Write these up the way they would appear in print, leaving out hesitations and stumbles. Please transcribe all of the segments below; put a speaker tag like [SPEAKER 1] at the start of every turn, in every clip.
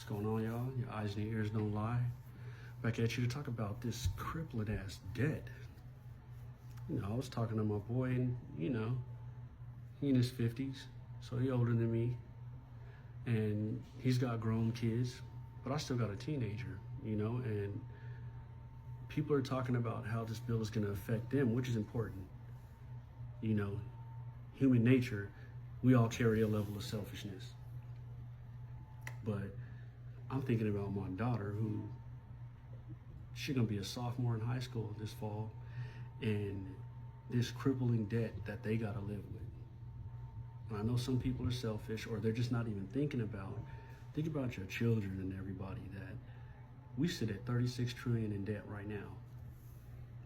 [SPEAKER 1] What's going on, y'all? Your eyes and your ears don't lie. Back at you to talk about this crippling ass debt. I was talking to my boy, and he in his 50s, so he older than me, and he's got grown kids, but I still got a teenager, and people are talking about how this bill is going to affect them, which is important. Human nature, we all carry a level of selfishness. But I'm thinking about my daughter, who she's gonna be a sophomore in high school this fall, and this crippling debt that they gotta live with. And I know some people are selfish, or they're just not even thinking about. Think about your children and everybody. That we sit at 36 trillion in debt right now.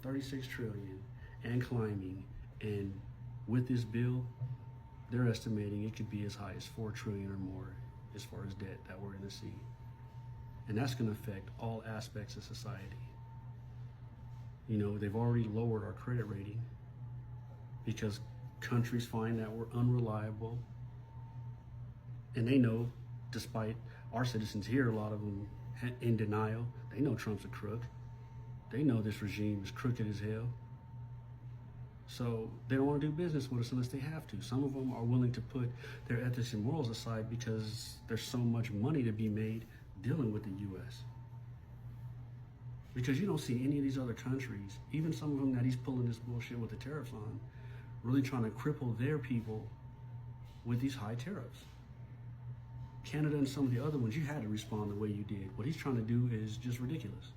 [SPEAKER 1] 36 trillion and climbing, and with this bill, they're estimating it could be as high as 4 trillion or more as far as debt that we're going to see. And that's going to affect all aspects of society. They've already lowered our credit rating because countries find that we're unreliable. And they know, despite our citizens here, a lot of them in denial, they know Trump's a crook. They know this regime is crooked as hell. So they don't want to do business with us unless they have to. Some of them are willing to put their ethics and morals aside because there's so much money to be made dealing with the U.S. Because you don't see any of these other countries, even some of them that he's pulling this bullshit with the tariffs on, really trying to cripple their people with these high tariffs. Canada and some of the other ones, you had to respond the way you did. What he's trying to do is just ridiculous.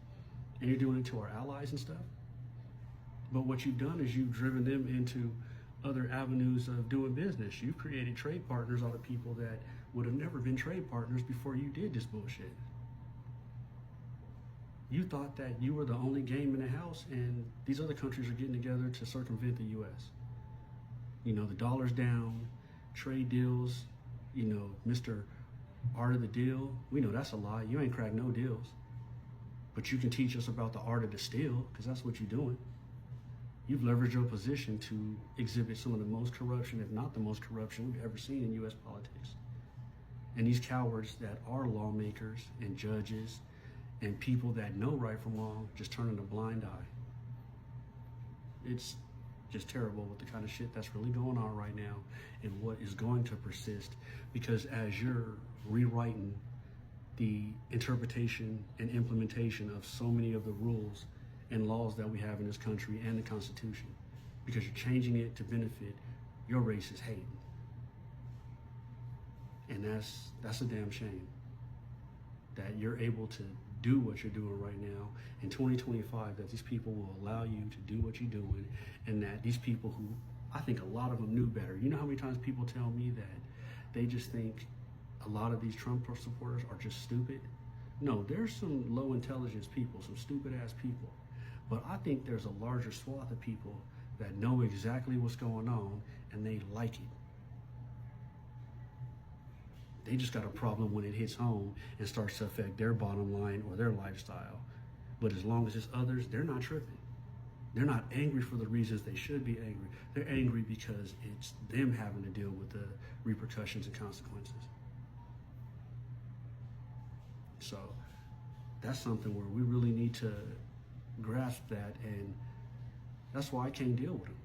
[SPEAKER 1] And you're doing it to our allies and stuff. But what you've done is you've driven them into other avenues of doing business. You've created trade partners out of people that would have never been trade partners before you did this bullshit. You thought that you were the only game in the house, and these other countries are getting together to circumvent the U.S. The dollar's down, trade deals, Mr. Art of the Deal. We know that's a lie. You ain't cracked no deals. But you can teach us about the art of the steal, because that's what you're doing. You've leveraged your position to exhibit some of the most corruption, if not the most corruption we've ever seen in U.S. politics. And these cowards that are lawmakers and judges and people that know right from wrong just turning a blind eye. It's just terrible with the kind of shit that's really going on right now and what is going to persist, because as you're rewriting the interpretation and implementation of so many of the rules and laws that we have in this country and the Constitution, because you're changing it to benefit your racist hate. And that's a damn shame that you're able to do what you're doing right now in 2025, that these people will allow you to do what you're doing, and that these people who, I think a lot of them knew better. You know how many times people tell me that they just think a lot of these Trump supporters are just stupid? No, there's some low intelligence people, some stupid ass people. But I think there's a larger swath of people that know exactly what's going on and they like it. They just got a problem when it hits home and starts to affect their bottom line or their lifestyle. But as long as it's others, they're not tripping. They're not angry for the reasons they should be angry. They're angry because it's them having to deal with the repercussions and consequences. So that's something where we really need to grasp that, and that's why I can't deal with them.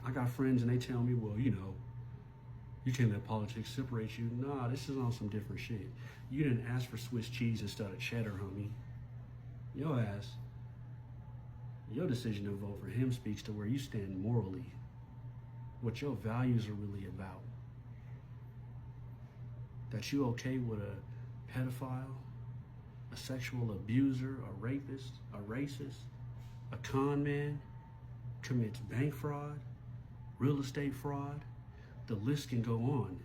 [SPEAKER 1] I got friends and they tell me, well, you can't let politics separate you. Nah, this is on some different shit. You didn't ask for Swiss cheese instead of cheddar, homie. Your ass. Your decision to vote for him speaks to where you stand morally, what your values are really about. That you okay with a pedophile, a sexual abuser, a rapist, a racist, a con man, commits bank fraud, real estate fraud. The list can go on.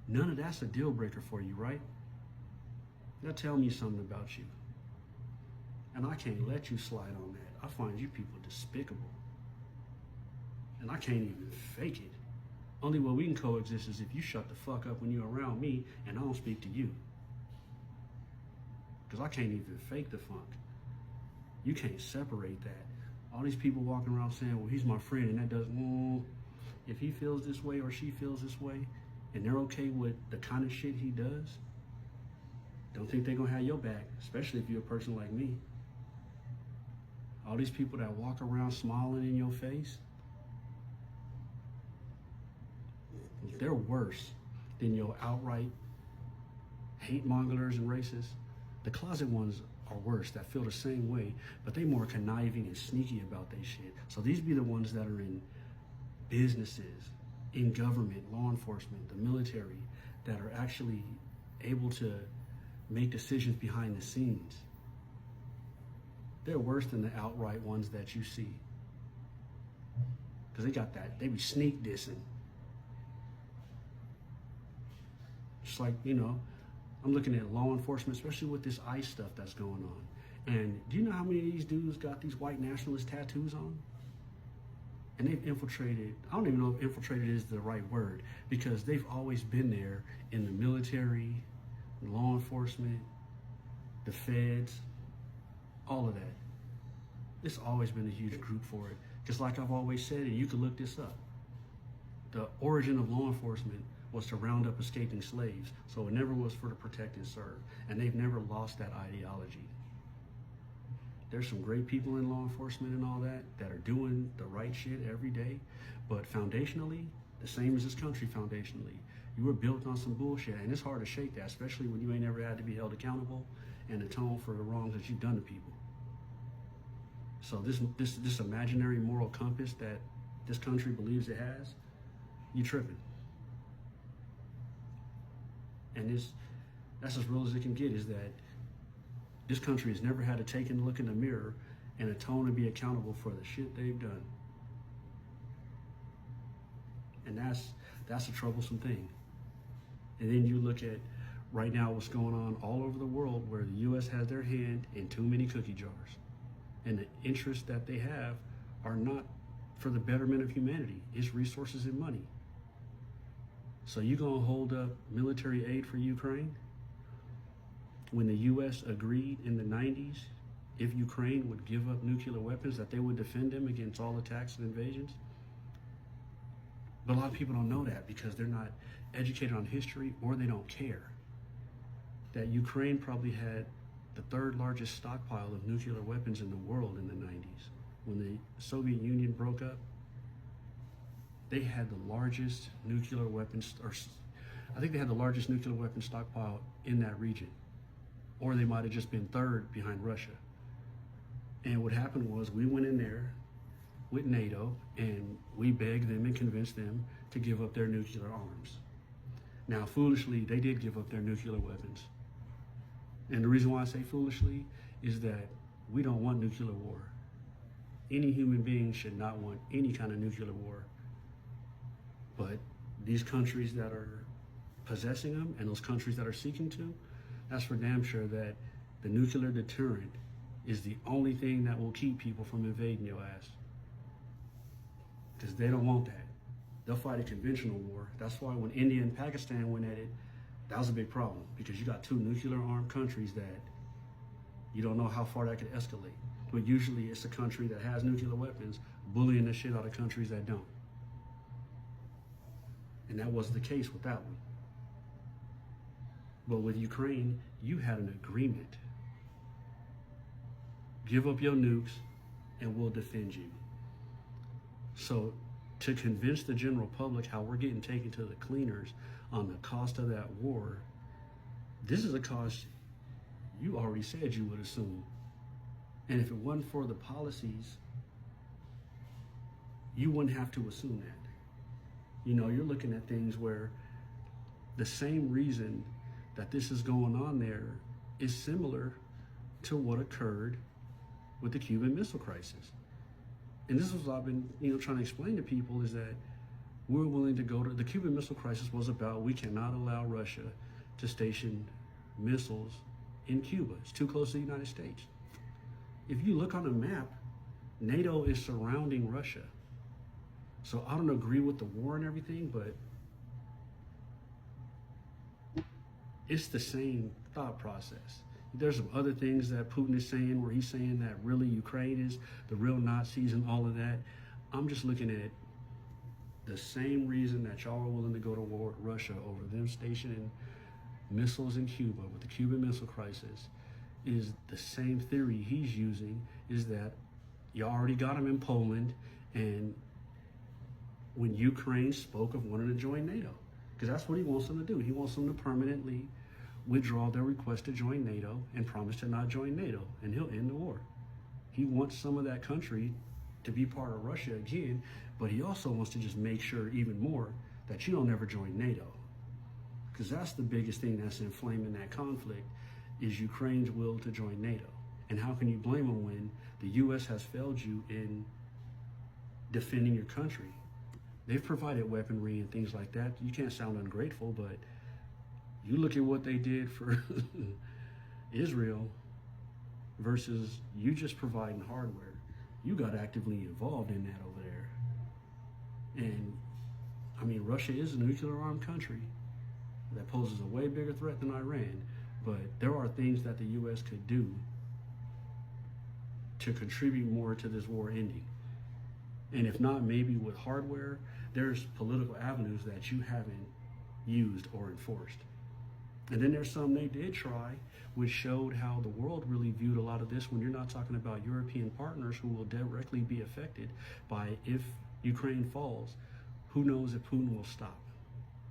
[SPEAKER 1] None of that's a deal breaker for you, right? Now tell me something about you. And I can't let you slide on that. I find you people despicable. And I can't even fake it. Only way we can coexist is if you shut the fuck up when you're around me and I don't speak to you. Because I can't even fake the funk. You can't separate that. All these people walking around saying, well, he's my friend, and that doesn't, if he feels this way or she feels this way, and they're okay with the kind of shit he does, Don't think they're gonna have your back, especially if you're a person like me. All these people that walk around smiling in your face, they're worse than your outright hate mongers and racists. The closet ones are worse, that feel the same way, but they more conniving and sneaky about their shit. So these be the ones that are in businesses, in government, law enforcement, the military, that are actually able to make decisions behind the scenes. They're worse than the outright ones that you see. Because they got that, they be sneak dissing. Just like, you know, I'm looking at law enforcement, especially with this ICE stuff that's going on. And do you know how many of these dudes got these white nationalist tattoos on? And they've infiltrated, I don't even know if infiltrated is the right word, because they've always been there in the military, law enforcement, the feds, all of that. It's always been a huge group for it. Just like I've always said, and you can look this up. The origin of law enforcement was to round up escaping slaves. So it never was for to protect and serve. And they've never lost that ideology. There's some great people in law enforcement and all that are doing the right shit every day. But foundationally, the same as this country foundationally, you were built on some bullshit. And it's hard to shake that, especially when you ain't never had to be held accountable and atone for the wrongs that you've done to people. So this imaginary moral compass that this country believes it has, you tripping. And that's as real as it can get, is that this country has never had to take a look in the mirror and atone and be accountable for the shit they've done. And that's a troublesome thing. And then you look at right now what's going on all over the world, where the U.S. has their hand in too many cookie jars. And the interests that they have are not for the betterment of humanity. It's resources and money. So you gonna hold up military aid for Ukraine? When the U.S. agreed in the 90s, if Ukraine would give up nuclear weapons, that they would defend them against all attacks and invasions? But a lot of people don't know that because they're not educated on history, or they don't care. That Ukraine probably had the third largest stockpile of nuclear weapons in the world in the 90s. When the Soviet Union broke up, they had the largest nuclear weapons, or I think they had the largest nuclear weapons stockpile in that region. Or they might have just been third behind Russia. And what happened was we went in there with NATO and we begged them and convinced them to give up their nuclear arms. Now, foolishly, they did give up their nuclear weapons. And the reason why I say foolishly is that we don't want nuclear war. Any human being should not want any kind of nuclear war. But these countries that are possessing them and those countries that are seeking to, that's for damn sure that the nuclear deterrent is the only thing that will keep people from invading your ass. Because they don't want that. They'll fight a conventional war. That's why when India and Pakistan went at it, that was a big problem, because you got two nuclear armed countries that you don't know how far that could escalate. But usually it's a country that has nuclear weapons bullying the shit out of countries that don't. And that was the case with that one. But with Ukraine, you had an agreement. Give up your nukes and we'll defend you. So to convince the general public how we're getting taken to the cleaners on the cost of that war, this is a cost you already said you would assume. And if it wasn't for the policies, you wouldn't have to assume that. You know, you're looking at things where the same reason that this is going on there is similar to what occurred with the Cuban Missile Crisis. And this is what I've been, trying to explain to people, is that we're willing to go to, the Cuban Missile Crisis was about, we cannot allow Russia to station missiles in Cuba. It's too close to the United States. If you look on a map, NATO is surrounding Russia. So I don't agree with the war and everything, but it's the same thought process. There's some other things that Putin is saying, where he's saying that really Ukraine is the real Nazis and all of that. I'm just looking at the same reason that y'all are willing to go to war with Russia over them stationing missiles in Cuba with the Cuban Missile Crisis is the same theory he's using, is that you already got them in Poland, and when Ukraine spoke of wanting to join NATO, because that's what he wants them to do. He wants them to permanently withdraw their request to join NATO and promise to not join NATO, and he'll end the war. He wants some of that country to be part of Russia again, but he also wants to just make sure even more that you don't ever join NATO. Because that's the biggest thing that's inflaming that conflict, is Ukraine's will to join NATO. And how can you blame them when the U.S. has failed you in defending your country? They've provided weaponry and things like that. You can't sound ungrateful, but you look at what they did for Israel versus you just providing hardware. You got actively involved in that over there. And I mean, Russia is a nuclear armed country that poses a way bigger threat than Iran, but there are things that the U.S. could do to contribute more to this war ending. And if not, maybe with hardware, there's political avenues that you haven't used or enforced. And then there's some they did try, which showed how the world really viewed a lot of this when you're not talking about European partners who will directly be affected by if Ukraine falls. Who knows if Putin will stop?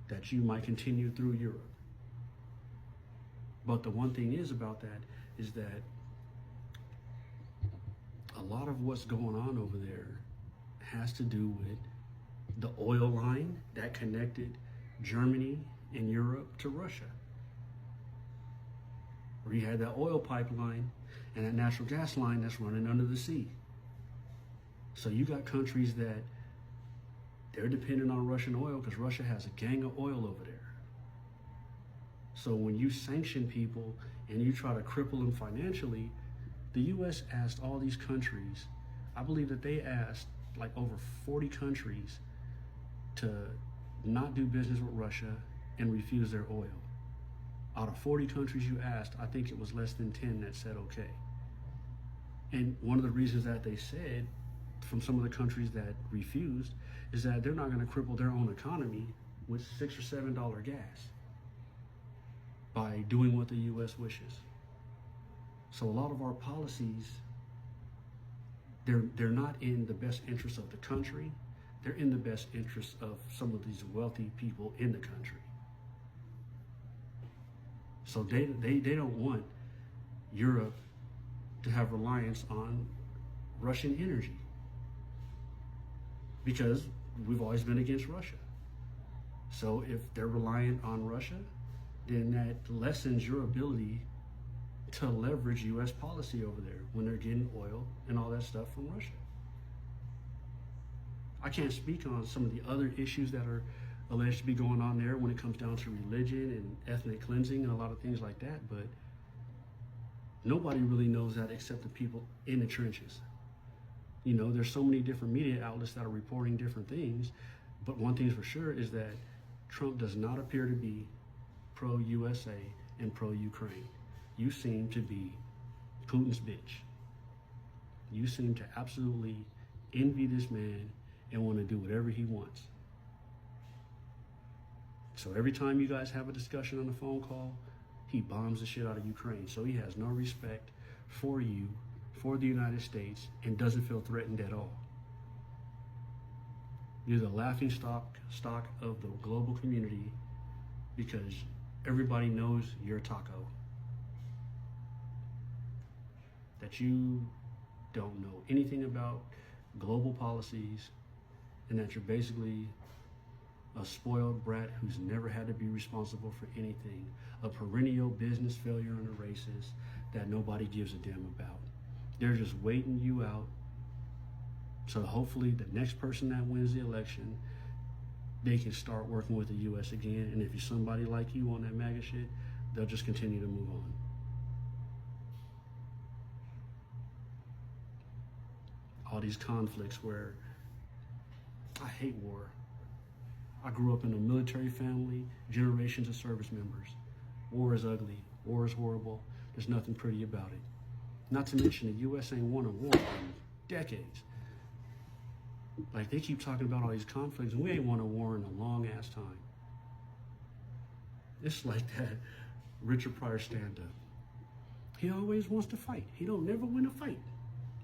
[SPEAKER 1] That you might continue through Europe. But the one thing is about that is that a lot of what's going on over there has to do with the oil line that connected Germany and Europe to Russia. Where you had that oil pipeline and that natural gas line that's running under the sea. So you got countries that they're dependent on Russian oil because Russia has a gang of oil over there. So when you sanction people and you try to cripple them financially, the U.S. asked all these countries, I believe that they asked like over 40 countries to not do business with Russia and refuse their oil. Out of 40 countries you asked, I think it was less than 10 that said okay. And one of the reasons that they said from some of the countries that refused is that they're not going to cripple their own economy with $6 or $7 gas by doing what the U.S. wishes. So a lot of our policies, they're not in the best interest of the country. They're in the best interest of some of these wealthy people in the country. So they don't want Europe to have reliance on Russian energy because we've always been against Russia. So if they're reliant on Russia, then that lessens your ability to leverage U.S. policy over there when they're getting oil and all that stuff from Russia. I can't speak on some of the other issues that are alleged to be going on there when it comes down to religion and ethnic cleansing and a lot of things like that, but nobody really knows that except the people in the trenches. You know, there's so many different media outlets that are reporting different things, but one thing's for sure is that Trump does not appear to be pro-USA and pro-Ukraine. You seem to be Putin's bitch. You seem to absolutely envy this man and want to do whatever he wants. So every time you guys have a discussion on the phone call, he bombs the shit out of Ukraine. So he has no respect for you, for the United States, and doesn't feel threatened at all. You're the laughing stock of the global community because everybody knows you're Taco. That you don't know anything about global policies and that you're basically a spoiled brat who's never had to be responsible for anything, a perennial business failure and a racist that nobody gives a damn about. They're just waiting you out. So hopefully the next person that wins the election, they can start working with the U.S. again. And if you're somebody like you on that MAGA shit, they'll just continue to move on. All these conflicts where I hate war. I grew up in a military family, generations of service members. War is ugly. War is horrible. There's nothing pretty about it. Not to mention the U.S. ain't won a war in decades. Like they keep talking about all these conflicts, and we ain't won a war in a long ass time. It's like that Richard Pryor stand-up. He always wants to fight. He don't never win a fight,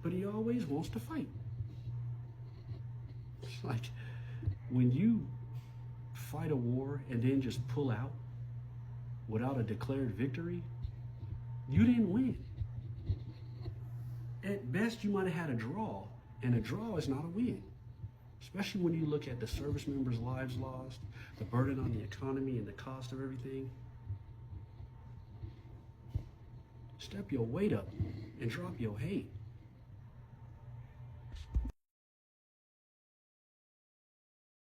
[SPEAKER 1] but he always wants to fight. It's like when you fight a war and then just pull out without a declared victory, you didn't win. At best, you might have had a draw, and a draw is not a win. Especially when you look at the service members' lives lost, the burden on the economy and the cost of everything. Step your weight up and drop your hate.